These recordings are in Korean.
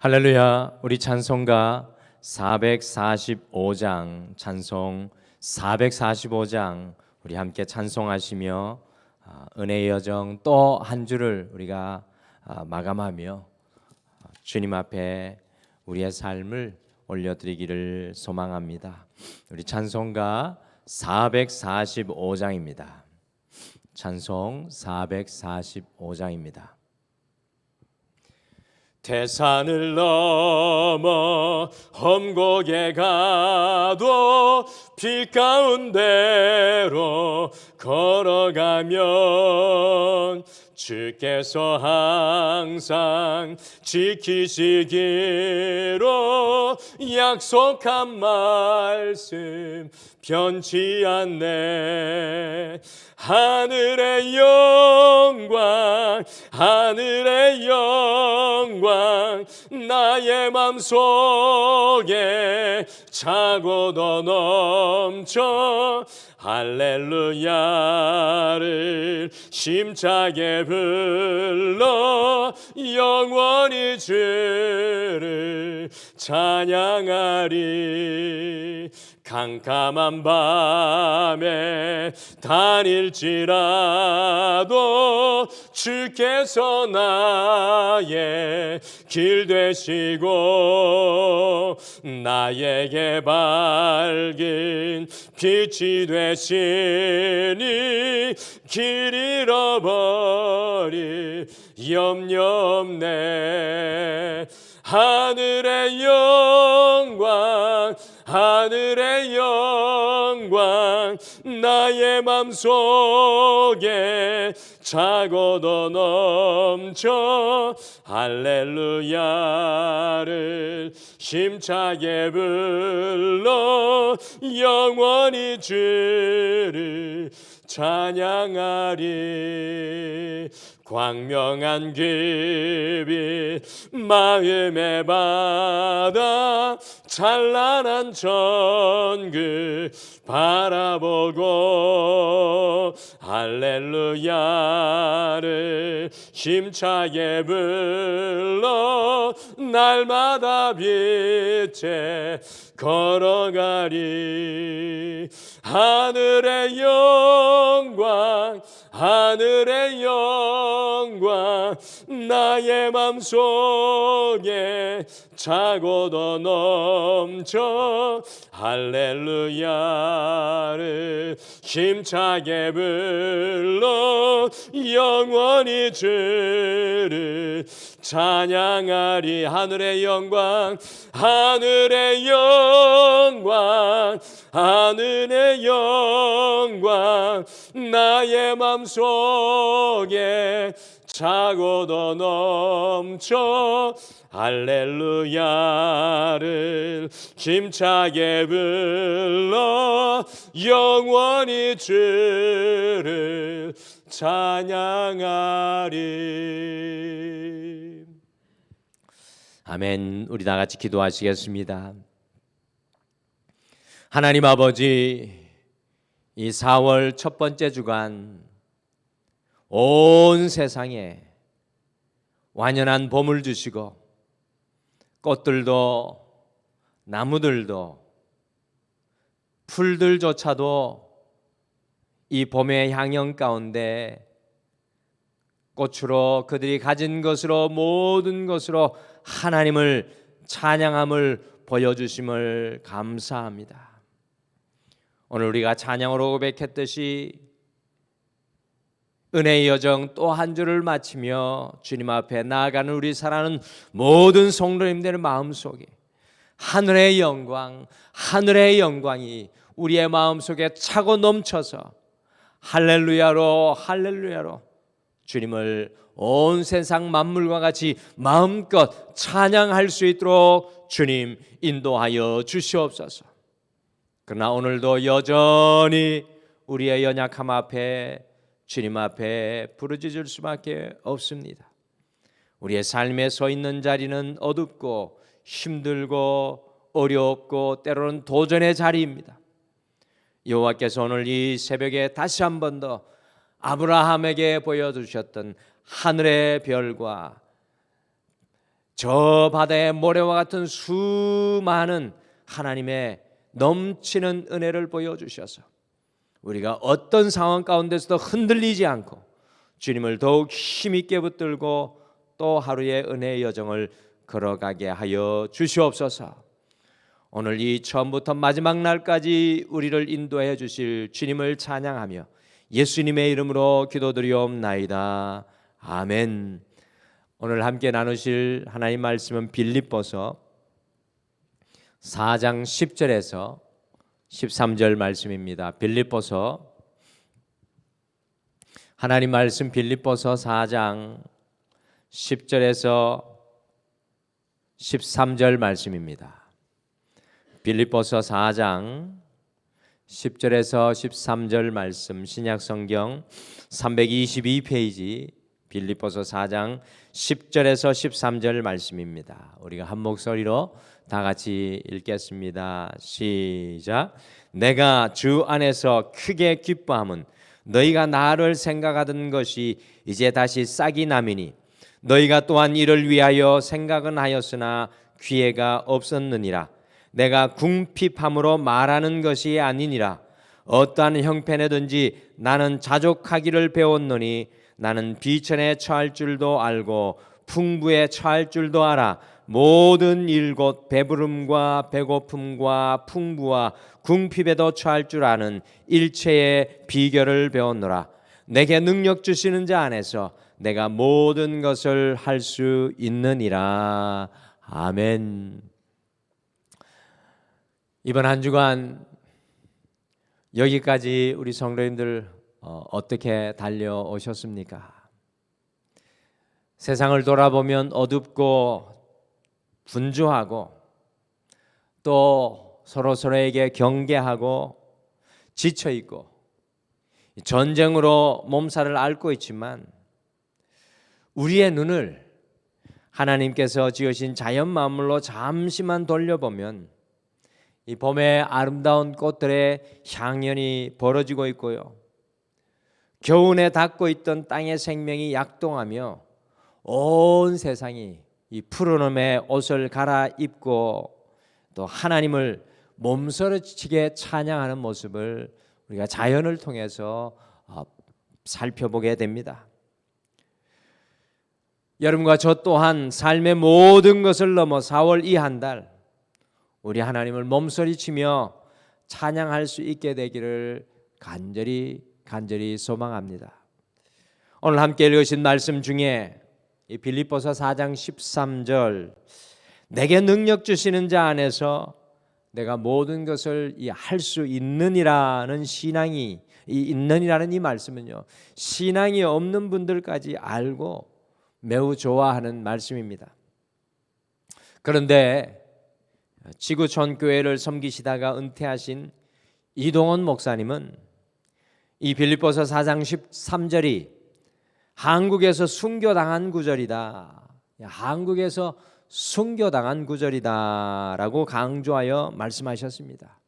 할렐루야. 우리 찬송가 445장 찬송 445장 우리 함께 찬송하시며 은혜의 여정 또 한 주를 우리가 마감하며 주님 앞에 우리의 삶을 올려드리기를 소망합니다. 우리 찬송가 445장입니다. 찬송 445장입니다. 태산을 넘어 험곡에 가도 빛 가운데로 걸어가면 주께서 항상 지키시기로 약속한 말씀 변치 않네. 하늘의 영광 하늘의 영광 나의 맘속에 차고도 넘쳐 할렐루야를 심차게 불러 영원히 주를 찬양하리. 캄캄한 밤에 다닐지라도 주께서 나의 길 되시고 나에게 밝은 빛이 되시니 길 잃어버릴 염려 없네. 하늘의 영광 하늘의 영광 나의 맘속에 차고도 넘쳐 할렐루야를 힘차게 불러 영원히 주를 찬양하리. 광명한 길빛 마음의 바다 찬란한 천국 바라보고 할렐루야를 힘차게 불러 날마다 빛에 걸어가리. 하늘의 영광 하늘의 영광 나의 맘속에 차고도 넘쳐 할렐루야를 힘차게 불러 영원히 주를 찬양하리. 하늘의 영광 하늘의 영광 하늘의 영광 나의 맘속에 차고도 넘쳐 할렐루야를 힘차게 불러 영원히 주를 찬양하리. 아멘. 우리 다 같이 기도하시겠습니다. 하나님 아버지, 이 4월 첫 번째 주간 온 세상에 완연한 봄을 주시고 꽃들도 나무들도 풀들조차도 이 봄의 향연 가운데 꽃으로 그들이 가진 것으로 모든 것으로 하나님을 찬양함을 보여주심을 감사합니다. 오늘 우리가 찬양으로 고백했듯이 은혜의 여정 또 한 주를 마치며 주님 앞에 나아가는 우리 사랑하는 모든 성도님들의 마음속에 하늘의 영광, 하늘의 영광이 우리의 마음속에 차고 넘쳐서 할렐루야로 할렐루야로 주님을 온 세상 만물과 같이 마음껏 찬양할 수 있도록 주님 인도하여 주시옵소서. 그러나 오늘도 여전히 우리의 연약함 앞에 주님 앞에 부르짖을 수밖에 없습니다. 우리의 삶에 서 있는 자리는 어둡고 힘들고 어렵고 때로는 도전의 자리입니다. 여호와께서 오늘 이 새벽에 다시 한 번 더 아브라함에게 보여주셨던 하늘의 별과 저 바다의 모래와 같은 수많은 하나님의 넘치는 은혜를 보여주셔서 우리가 어떤 상황 가운데서도 흔들리지 않고 주님을 더욱 힘있게 붙들고 또 하루의 은혜의 여정을 걸어가게 하여 주시옵소서. 오늘 이 처음부터 마지막 날까지 우리를 인도해 주실 주님을 찬양하며 예수님의 이름으로 기도드리옵나이다. 아멘. 오늘 함께 나누실 하나님 말씀은 빌립보서 4장 10절에서 13절 말씀입니다. 빌립보서 하나님 말씀 빌립보서 4장 10절에서 13절 말씀입니다. 빌립보서 4장 10절에서 13절 말씀, 신약성경 322페이지 빌립보서 4장 10절에서 13절 말씀입니다. 우리가 한 목소리로 다 같이 읽겠습니다. 시작. 내가 주 안에서 크게 기뻐함은 너희가 나를 생각하던 것이 이제 다시 싹이 나미니 너희가 또한 이를 위하여 생각은 하였으나 기회가 없었느니라. 내가 궁핍함으로 말하는 것이 아니니라. 어떠한 형편에든지 나는 자족하기를 배웠노니 나는 비천에 처할 줄도 알고 풍부에 처할 줄도 알아. 모든 일 곧 배부름과 배고픔과 풍부와 궁핍에도 처할 줄 아는 일체의 비결을 배웠노라. 내게 능력 주시는 자 안에서 내가 모든 것을 할 수 있느니라. 아멘. 이번 한 주간 여기까지 우리 성도님들 어떻게 달려오셨습니까? 세상을 돌아보면 어둡고 분주하고 또 서로서로에게 경계하고 지쳐있고 전쟁으로 몸살을 앓고 있지만 우리의 눈을 하나님께서 지으신 자연 만물로 잠시만 돌려보면 이 봄의 아름다운 꽃들의 향연이 벌어지고 있고요, 겨우내 닿고 있던 땅의 생명이 약동하며 온 세상이 이 푸르름의 옷을 갈아입고 또 하나님을 몸서리치게 찬양하는 모습을 우리가 자연을 통해서 살펴보게 됩니다. 여러분과 저 또한 삶의 모든 것을 넘어 4월 이 한 달 우리 하나님을 몸서리치며 찬양할 수 있게 되기를 간절히 소망합니다. 오늘 함께 읽으신 말씀 중에 이 빌립보서 4장 13절 내게 능력 주시는 자 안에서 내가 모든 것을 할 수 있느니라는 신앙이 있느니라는 이 말씀은요, 신앙이 없는 분들까지 알고 매우 좋아하는 말씀입니다. 그런데 지구촌 교회를 섬기시다가 은퇴하신 이동원 목사님은 이 빌립보서 4장 13절이 한국에서 순교당한 구절이다, 한국에서 순교당한 구절이다라고 강조하여 말씀하셨습니다.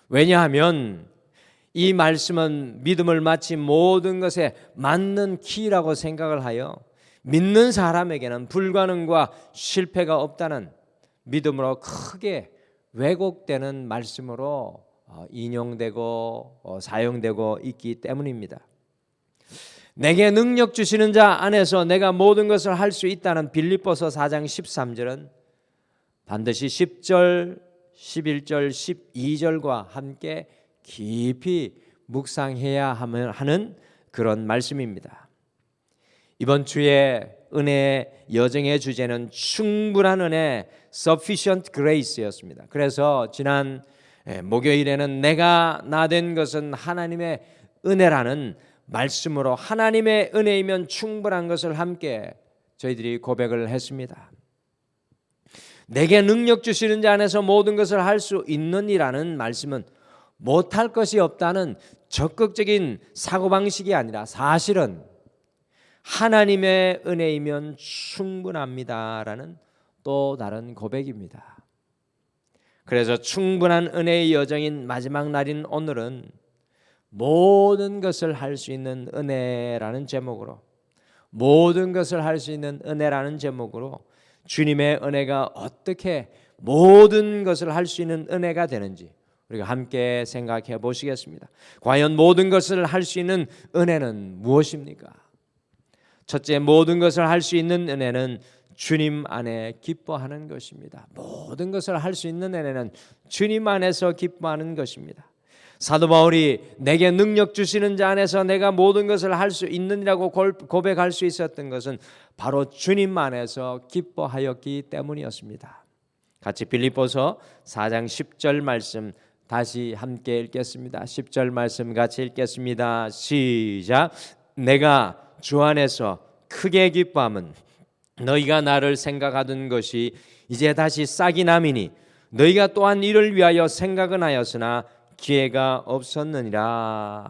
왜냐하면 이 말씀은 믿음을 마치 모든 것에 맞는 키라고 생각을 하여 믿는 사람에게는 불가능과 실패가 없다는 믿음으로 크게 왜곡되는 말씀으로 인용되고 사용되고 있기 때문입니다. 내게 능력 주시는 자 안에서 내가 모든 것을 할 수 있다는 빌립보서 4장 13절은 반드시 10절, 11절, 12절과 함께 깊이 묵상해야 하는 그런 말씀입니다. 이번 주에 은혜의 여정의 주제는 충분한 은혜, sufficient grace였습니다. 그래서 지난 목요일에는 내가 나 된 것은 하나님의 은혜라는 말씀으로 하나님의 은혜이면 충분한 것을 함께 저희들이 고백을 했습니다. 내게 능력 주시는 자 안에서 모든 것을 할 수 있느니라는 말씀은 못할 것이 없다는 적극적인 사고방식이 아니라 사실은 하나님의 은혜이면 충분합니다라는 또 다른 고백입니다. 그래서 충분한 은혜의 여정인 마지막 날인 오늘은 모든 것을 할 수 있는 은혜라는 제목으로, 모든 것을 할 수 있는 은혜라는 제목으로 주님의 은혜가 어떻게 모든 것을 할 수 있는 은혜가 되는지 우리가 함께 생각해 보시겠습니다. 과연 모든 것을 할 수 있는 은혜는 무엇입니까? 첫째, 모든 것을 할 수 있는 은혜는 주님 안에 기뻐하는 것입니다. 모든 것을 할 수 있는 은혜는 주님 안에서 기뻐하는 것입니다. 사도 바울이 내게 능력 주시는 자 안에서 내가 모든 것을 할 수 있느니라고 고백할 수 있었던 것은 바로 주님 안에서 기뻐하였기 때문이었습니다. 같이 빌립보서 4장 10절 말씀 다시 함께 읽겠습니다. 10절 말씀 같이 읽겠습니다. 시작. 내가 주 안에서 크게 기뻐함은 너희가 나를 생각하던 것이 이제 다시 싹이 남이니 너희가 또한 이를 위하여 생각은 하였으나 기회가 없었느니라.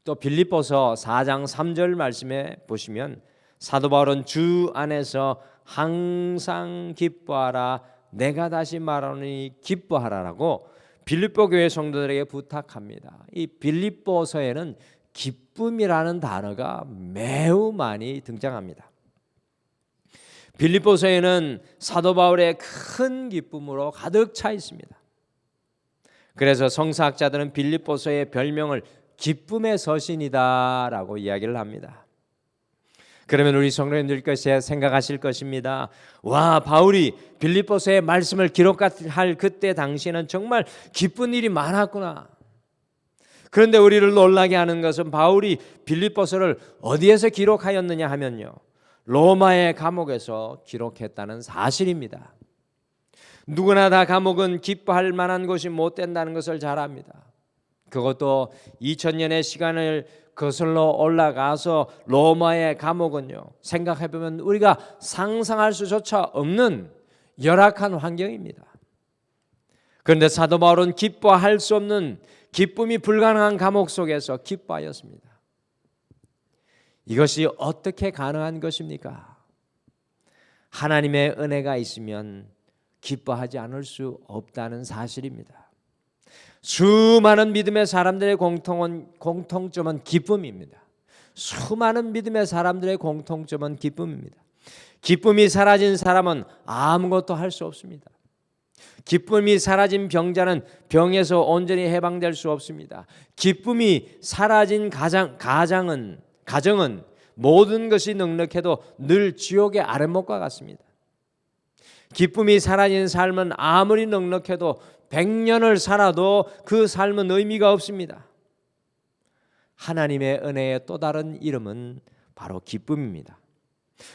또 빌립보서 4장 3절 말씀에 보시면 사도 바울은 주 안에서 항상 기뻐하라 내가 다시 말하노니 기뻐하라라고 빌립보 교회 성도들에게 부탁합니다. 이 빌립보서에는 기쁨이라는 단어가 매우 많이 등장합니다. 빌립보서에는 사도 바울의 큰 기쁨으로 가득 차 있습니다. 그래서 성서학자들은 빌립보서의 별명을 기쁨의 서신이다라고 이야기를 합니다. 그러면 우리 성도님들께서 생각하실 것입니다. 와, 바울이 빌립보서의 말씀을 기록할 그때 당시에는 정말 기쁜 일이 많았구나. 그런데 우리를 놀라게 하는 것은 바울이 빌립보서를 어디에서 기록하였느냐 하면요, 로마의 감옥에서 기록했다는 사실입니다. 누구나 다 감옥은 기뻐할 만한 곳이 못 된다는 것을 잘 압니다. 그것도 2000년의 시간을 거슬러 올라가서 로마의 감옥은요, 생각해보면 우리가 상상할 수조차 없는 열악한 환경입니다. 그런데 사도 바울은 기뻐할 수 없는, 기쁨이 불가능한 감옥 속에서 기뻐하였습니다. 이것이 어떻게 가능한 것입니까? 하나님의 은혜가 있으면 기뻐하지 않을 수 없다는 사실입니다. 수많은 믿음의 사람들의 공통점은 기쁨입니다. 수많은 믿음의 사람들의 공통점은 기쁨입니다. 기쁨이 사라진 사람은 아무것도 할 수 없습니다. 기쁨이 사라진 병자는 병에서 온전히 해방될 수 없습니다. 기쁨이 사라진 가정은 모든 것이 넉넉해도 늘 지옥의 아랫목과 같습니다. 기쁨이 사라진 삶은 아무리 넉넉해도 100년을 살아도 그 삶은 의미가 없습니다. 하나님의 은혜의 또 다른 이름은 바로 기쁨입니다.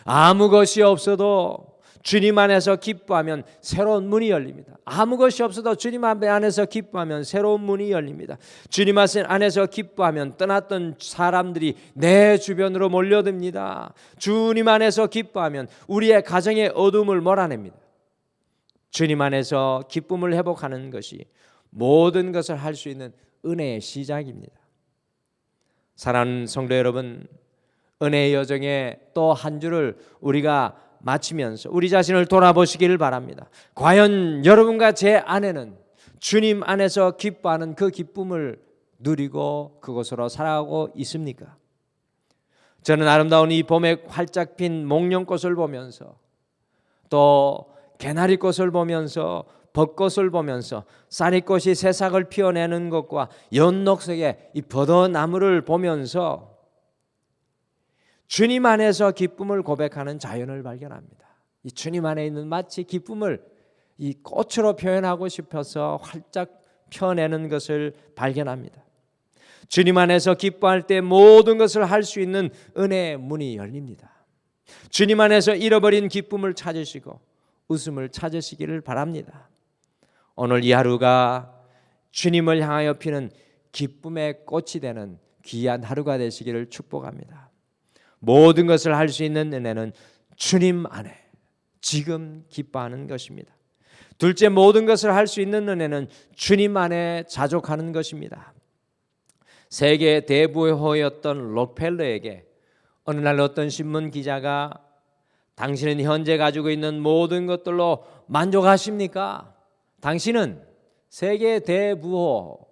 아무 것이 없어도 주님 안에서 기뻐하면 새로운 문이 열립니다. 아무 것이 없어도 주님 안에서 기뻐하면 새로운 문이 열립니다. 주님 안에서 기뻐하면 떠났던 사람들이 내 주변으로 몰려듭니다. 주님 안에서 기뻐하면 우리의 가정의 어둠을 몰아냅니다. 주님 안에서 기쁨을 회복하는 것이 모든 것을 할 수 있는 은혜의 시작입니다. 사랑하는 성도 여러분, 은혜의 여정의 또 한 주를 우리가 마치면서 우리 자신을 돌아보시기를 바랍니다. 과연 여러분과 제 안에는 주님 안에서 기뻐하는 그 기쁨을 누리고 그것으로 살아가고 있습니까? 저는 아름다운 이 봄에 활짝 핀 목련꽃을 보면서 또 개나리꽃을 보면서 벚꽃을 보면서 쌀이꽃이 새싹을 피워내는 것과 연녹색의 이 버더나무를 보면서 주님 안에서 기쁨을 고백하는 자연을 발견합니다. 이 주님 안에 있는 마치 기쁨을 이 꽃으로 표현하고 싶어서 활짝 펴내는 것을 발견합니다. 주님 안에서 기뻐할 때 모든 것을 할 수 있는 은혜의 문이 열립니다. 주님 안에서 잃어버린 기쁨을 찾으시고 웃음을 찾으시기를 바랍니다. 오늘 이 하루가 주님을 향하여 피는 기쁨의 꽃이 되는 귀한 하루가 되시기를 축복합니다. 모든 것을 할 수 있는 은혜는 주님 안에 지금 기뻐하는 것입니다. 둘째, 모든 것을 할 수 있는 은혜는 주님 안에 자족하는 것입니다. 세계 대부호였던 록펠러에게 어느 날 어떤 신문 기자가 당신은 현재 가지고 있는 모든 것들로 만족하십니까? 당신은 세계 대부호,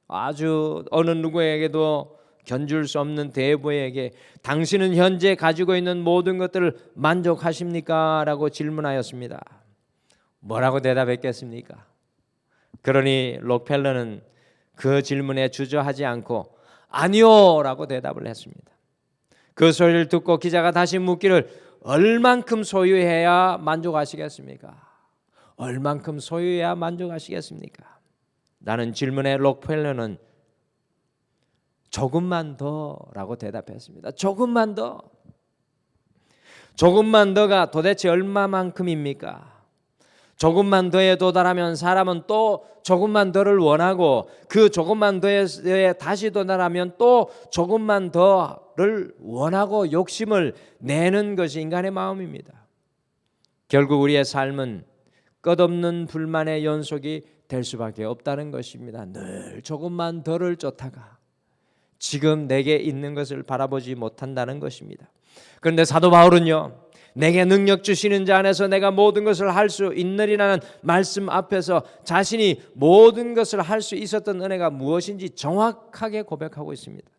아주 어느 누구에게도 견줄 수 없는 대부에게 당신은 현재 가지고 있는 모든 것들을 만족하십니까? 라고 질문하였습니다. 뭐라고 대답했겠습니까? 그러니 록펠러는 그 질문에 주저하지 않고 아니요 라고 대답을 했습니다. 그 소리를 듣고 기자가 다시 묻기를 얼만큼 소유해야 만족하시겠습니까? 얼만큼 소유해야 만족하시겠습니까? 라는 질문에 록펠러는 조금만 더 라고 대답했습니다. 조금만 더. 조금만 더가 도대체 얼마만큼입니까? 조금만 더에 도달하면 사람은 또 조금만 더를 원하고 그 조금만 더에 다시 도달하면 또 조금만 더를 원하고 욕심을 내는 것이 인간의 마음입니다. 결국 우리의 삶은 끝없는 불만의 연속이 될 수밖에 없다는 것입니다. 늘 조금만 더를 쫓다가 지금 내게 있는 것을 바라보지 못한다는 것입니다. 그런데 사도 바울은요, 내게 능력 주시는 자 안에서 내가 모든 것을 할 수 있느니라는 말씀 앞에서 자신이 모든 것을 할 수 있었던 은혜가 무엇인지 정확하게 고백하고 있습니다.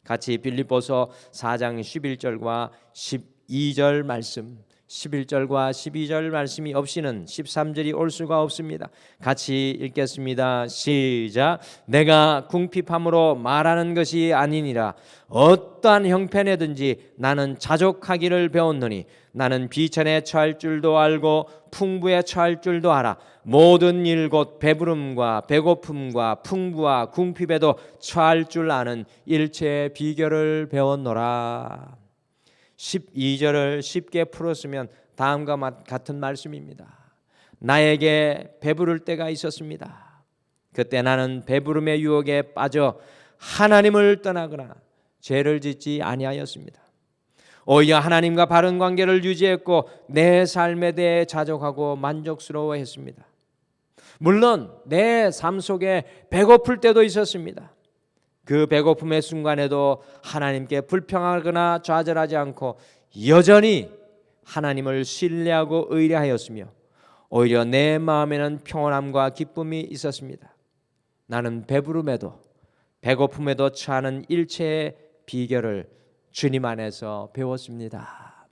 같이 빌립보서 4장 11절과 12절 말씀, 11절과 12절 말씀이 없이는 13절이 올 수가 없습니다. 같이 읽겠습니다. 시작. 내가 궁핍함으로 말하는 것이 아니니라. 어떠한 형편에든지 나는 자족하기를 배웠노니 나는 비천에 처할 줄도 알고 풍부에 처할 줄도 알아. 모든 일 곧 배부름과 배고픔과 풍부와 궁핍에도 처할 줄 아는 일체의 비결을 배웠노라. 12절을 쉽게 풀었으면 다음과 같은 말씀입니다. 나에게 배부를 때가 있었습니다. 그때 나는 배부름의 유혹에 빠져 하나님을 떠나거나 죄를 짓지 아니하였습니다. 오히려 하나님과 바른 관계를 유지했고 내 삶에 대해 자족하고 만족스러워했습니다. 물론 내 삶 속에 배고플 때도 있었습니다. 그 배고픔의 순간에도 하나님께 불평하거나 좌절하지 않고 여전히 하나님을 신뢰하고 의뢰하였으며 오히려 내 마음에는 평온함과 기쁨이 있었습니다. 나는 배부름에도 배고픔에도 처하는 일체의 비결을 주님 안에서 배웠습니다.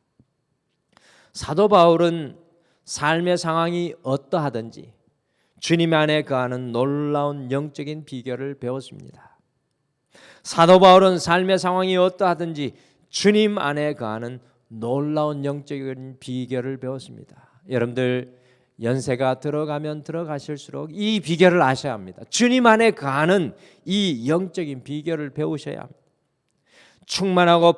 사도 바울은 삶의 상황이 어떠하든지 주님 안에 거하는 놀라운 영적인 비결을 배웠습니다. 사도 바울은 삶의 상황이 어떠하든지 주님 안에 거하는 놀라운 영적인 비결을 배웠습니다. 여러분들 연세가 들어가면 들어가실수록 이 비결을 아셔야 합니다. 주님 안에 거하는 이 영적인 비결을 배우셔야 합니다. 충만하고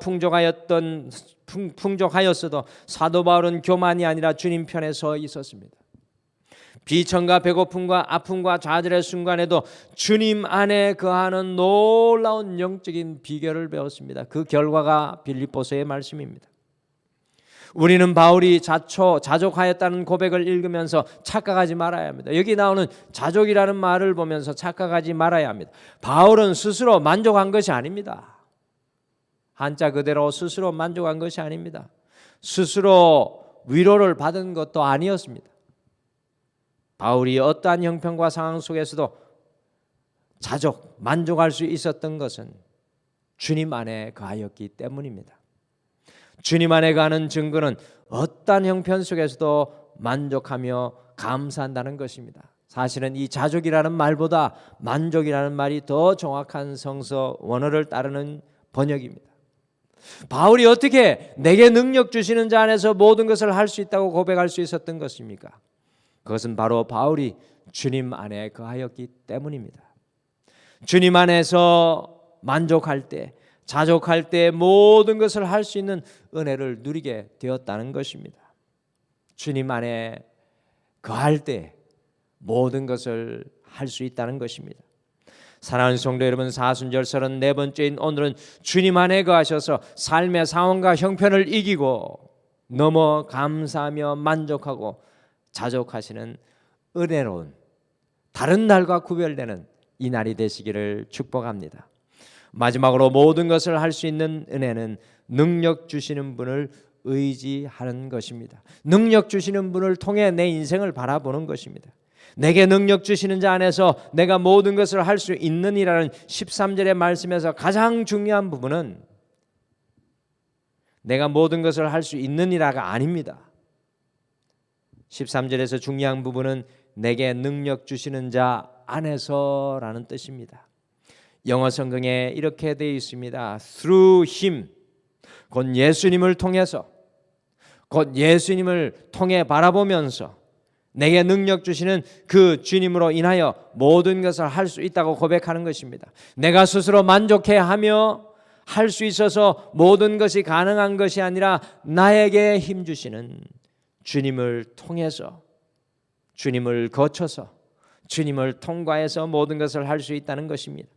풍족하였어도 사도 바울은 교만이 아니라 주님 편에 서 있었습니다. 비천과 배고픔과 아픔과 좌절의 순간에도 주님 안에 거하는 놀라운 영적인 비결을 배웠습니다. 그 결과가 빌립보서의 말씀입니다. 우리는 바울이 자족하였다는 고백을 읽으면서 착각하지 말아야 합니다. 여기 나오는 자족이라는 말을 보면서 착각하지 말아야 합니다. 바울은 스스로 만족한 것이 아닙니다. 한자 그대로 스스로 만족한 것이 아닙니다. 스스로 위로를 받은 것도 아니었습니다. 바울이 어떠한 형편과 상황 속에서도 만족할 수 있었던 것은 주님 안에 거하였기 때문입니다. 주님 안에 거하는 증거는 어떠한 형편 속에서도 만족하며 감사한다는 것입니다. 사실은 이 자족이라는 말보다 만족이라는 말이 더 정확한 성서 원어를 따르는 번역입니다. 바울이 어떻게 내게 능력 주시는 자 안에서 모든 것을 할 수 있다고 고백할 수 있었던 것입니까? 그것은 바로 바울이 주님 안에 거하였기 때문입니다. 주님 안에서 만족할 때, 자족할 때 모든 것을 할 수 있는 은혜를 누리게 되었다는 것입니다. 주님 안에 거할 때 모든 것을 할 수 있다는 것입니다. 사랑하는 성도 여러분, 사순절 34번째인 오늘은 주님 안에 거하셔서 삶의 상황과 형편을 이기고 넘어 감사하며 만족하고 자족하시는 은혜로운 다른 날과 구별되는 이 날이 되시기를 축복합니다. 마지막으로 모든 것을 할 수 있는 은혜는 능력 주시는 분을 의지하는 것입니다. 능력 주시는 분을 통해 내 인생을 바라보는 것입니다. 내게 능력 주시는 자 안에서 내가 모든 것을 할 수 있느니라는 13절의 말씀에서 가장 중요한 부분은 내가 모든 것을 할 수 있느니라가 아닙니다. 13절에서 중요한 부분은 내게 능력 주시는 자 안에서라는 뜻입니다. 영어 성경에 이렇게 되어 있습니다. Through him, 곧 예수님을 통해서, 곧 예수님을 통해 바라보면서 내게 능력 주시는 그 주님으로 인하여 모든 것을 할 수 있다고 고백하는 것입니다. 내가 스스로 만족해하며 할 수 있어서 모든 것이 가능한 것이 아니라 나에게 힘 주시는 주님을 통해서, 주님을 거쳐서, 주님을 통과해서 모든 것을 할 수 있다는 것입니다.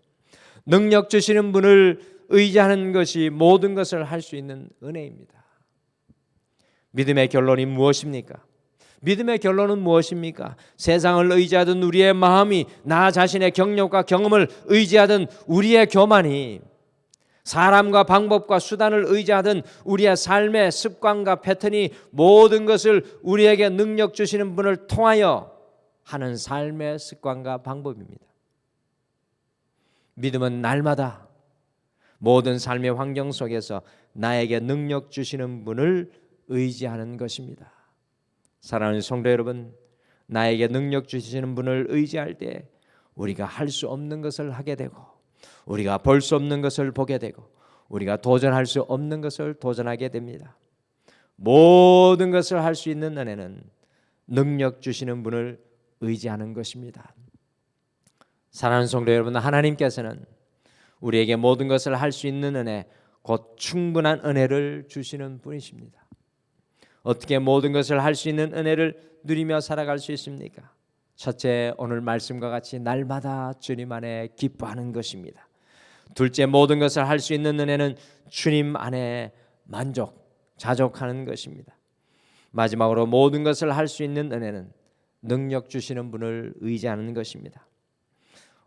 능력 주시는 분을 의지하는 것이 모든 것을 할 수 있는 은혜입니다. 믿음의 결론이 무엇입니까? 믿음의 결론은 무엇입니까? 세상을 의지하던 우리의 마음이, 나 자신의 경력과 경험을 의지하던 우리의 교만이, 사람과 방법과 수단을 의지하던 우리의 삶의 습관과 패턴이 모든 것을 우리에게 능력 주시는 분을 통하여 하는 삶의 습관과 방법입니다. 믿음은 날마다 모든 삶의 환경 속에서 나에게 능력 주시는 분을 의지하는 것입니다. 사랑하는 성도 여러분, 나에게 능력 주시는 분을 의지할 때 우리가 할 수 없는 것을 하게 되고, 우리가 볼 수 없는 것을 보게 되고, 우리가 도전할 수 없는 것을 도전하게 됩니다. 모든 것을 할 수 있는 은혜는 능력 주시는 분을 의지하는 것입니다. 사랑하는 성도 여러분, 하나님께서는 우리에게 모든 것을 할 수 있는 은혜, 곧 충분한 은혜를 주시는 분이십니다. 어떻게 모든 것을 할 수 있는 은혜를 누리며 살아갈 수 있습니까? 첫째, 오늘 말씀과 같이 날마다 주님 안에 기뻐하는 것입니다. 둘째, 모든 것을 할 수 있는 은혜는 주님 안에 자족하는 것입니다. 마지막으로 모든 것을 할 수 있는 은혜는 능력 주시는 분을 의지하는 것입니다.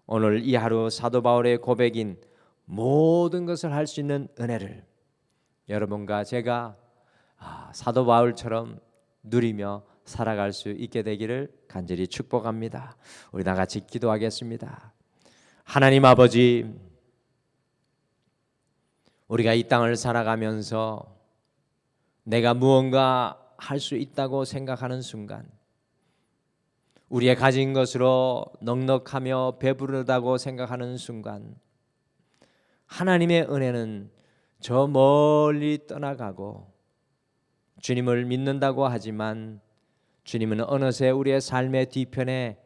오늘 이 하루 사도 바울의 고백인 모든 것을 할 수 있는 은혜를 여러분과 제가 사도 바울처럼 누리며 살아갈 수 있게 되기를 간절히 축복합니다. 우리 다 같이 기도하겠습니다. 하나님 아버지, 우리가 이 땅을 살아가면서 내가 무언가 할 수 있다고 생각하는 순간, 우리의 가진 것으로 넉넉하며 배부르다고 생각하는 순간, 하나님의 은혜는 저 멀리 떠나가고 주님을 믿는다고 하지만 주님은 어느새 우리의 삶의 뒤편에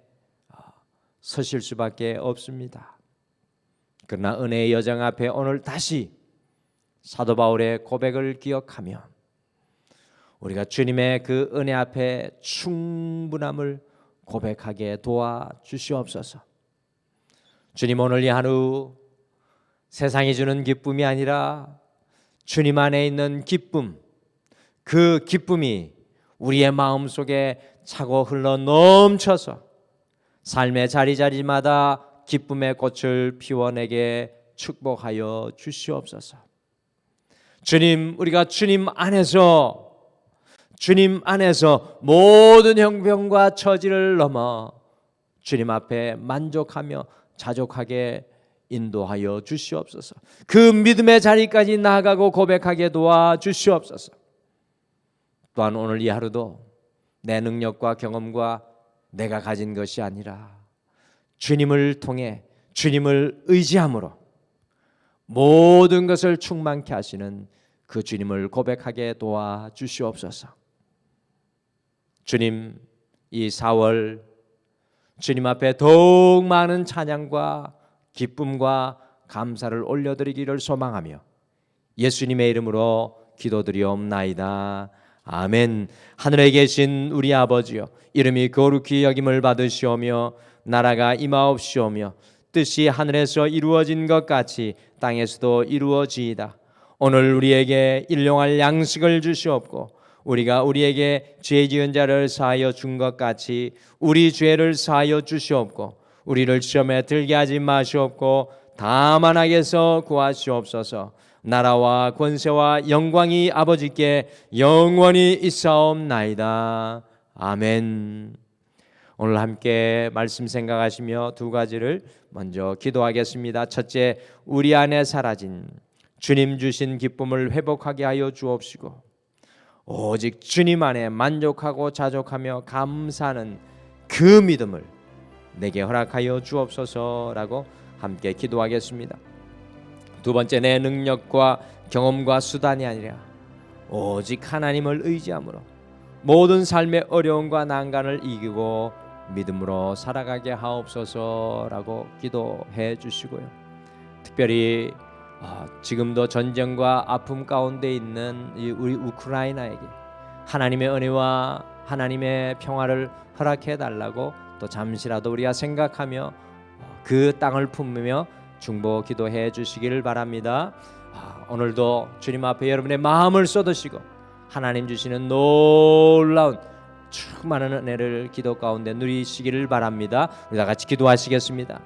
서실 수밖에 없습니다. 그러나 은혜의 여정 앞에 오늘 다시 사도 바울의 고백을 기억하며 우리가 주님의 그 은혜 앞에 충분함을 고백하게 도와주시옵소서. 주님, 오늘 이 하루 세상이 주는 기쁨이 아니라 주님 안에 있는 기쁨, 그 기쁨이 우리의 마음속에 차고 흘러 넘쳐서 삶의 자리자리마다 기쁨의 꽃을 피워내게 축복하여 주시옵소서. 주님, 우리가 주님 안에서 모든 형편과 처지를 넘어 주님 앞에 만족하며 자족하게 인도하여 주시옵소서. 그 믿음의 자리까지 나아가고 고백하게 도와주시옵소서. 또한 오늘 이 하루도 내 능력과 경험과 내가 가진 것이 아니라 주님을 통해 주님을 의지함으로 모든 것을 충만케 하시는 그 주님을 고백하게 도와주시옵소서. 주님, 이 4월 주님 앞에 더욱 많은 찬양과 기쁨과 감사를 올려드리기를 소망하며 예수님의 이름으로 기도드리옵나이다. 아멘. 하늘에 계신 우리 아버지여, 이름이 거룩히 여김을 받으시오며 나라가 임하옵시오며 뜻이 하늘에서 이루어진 것 같이 땅에서도 이루어지이다. 오늘 우리에게 일용할 양식을 주시옵고 우리가 우리에게 죄 지은 자를 사하여 준 것 같이 우리 죄를 사하여 주시옵고 우리를 시험에 들게 하지 마시옵고 다만 악에서 구하시옵소서. 나라와 권세와 영광이 아버지께 영원히 있사옵나이다. 아멘. 오늘 함께 말씀 생각하시며 두 가지를 먼저 기도하겠습니다. 첫째, 우리 안에 사라진 주님 주신 기쁨을 회복하게 하여 주옵시고 오직 주님 안에 만족하고 자족하며 감사하는 그 믿음을 내게 허락하여 주옵소서라고 함께 기도하겠습니다. 두 번째, 내 능력과 경험과 수단이 아니라 오직 하나님을 의지함으로 모든 삶의 어려움과 난간을 이기고 믿음으로 살아가게 하옵소서라고 기도해 주시고요. 특별히 지금도 전쟁과 아픔 가운데 있는 우리 우크라이나에게 하나님의 은혜와 하나님의 평화를 허락해 달라고 또 잠시라도 우리가 생각하며 그 땅을 품으며 중보 기도해 주시기를 바랍니다. 오늘도 주님 앞에 여러분의 마음을 쏟으시고 하나님 주시는 놀라운 충만한 은혜를 기도 가운데 누리시기를 바랍니다. 우리 다 같이 기도하시겠습니다.